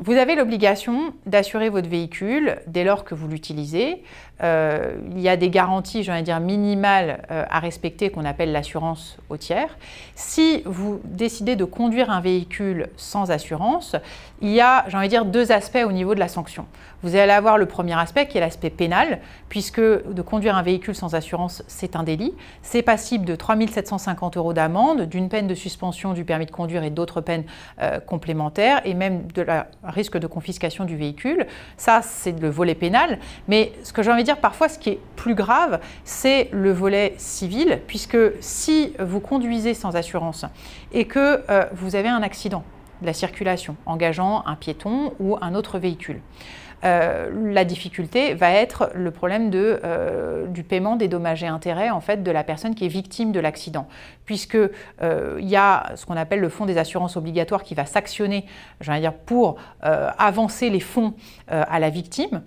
Vous avez l'obligation d'assurer votre véhicule dès lors que vous l'utilisez. Il y a des garanties, j'ai envie de dire, minimales à respecter qu'on appelle l'assurance au tiers. Si vous décidez de conduire un véhicule sans assurance, il y a, j'ai envie de dire, deux aspects au niveau de la sanction. Vous allez avoir le premier aspect qui est l'aspect pénal, puisque de conduire un véhicule sans assurance, c'est un délit. C'est passible de 3 750 € d'amende, d'une peine de suspension du permis de conduire et d'autres peines complémentaires, et même de la risque de confiscation du véhicule. Ça, c'est le volet pénal. Mais ce que j'ai envie de dire, parfois, ce qui est plus grave, c'est le volet civil, puisque si vous conduisez sans assurance et que vous avez un accident de la circulation engageant un piéton ou un autre véhicule, la difficulté va être le problème du paiement des dommages et intérêts en fait, de la personne qui est victime de l'accident, puisque il y a ce qu'on appelle le fonds des assurances obligatoires qui va s'actionner, pour avancer les fonds à la victime,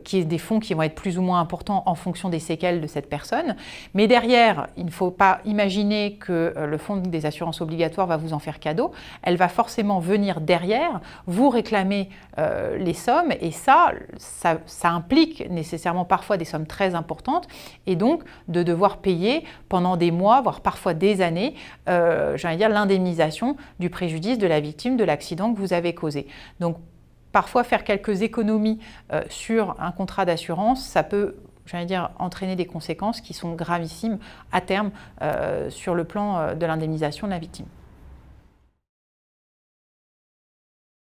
qui est des fonds qui vont être plus ou moins importants en fonction des séquelles de cette personne. Mais derrière, il ne faut pas imaginer que le fonds des assurances obligatoires va vous en faire cadeau. Elle va forcément venir derrière, vous réclamer les sommes. Et ça implique nécessairement parfois des sommes très importantes et donc de devoir payer pendant des mois, voire parfois des années, l'indemnisation du préjudice de la victime de l'accident que vous avez causé. Donc parfois faire quelques économies sur un contrat d'assurance, ça peut entraîner des conséquences qui sont gravissimes à terme sur le plan de l'indemnisation de la victime.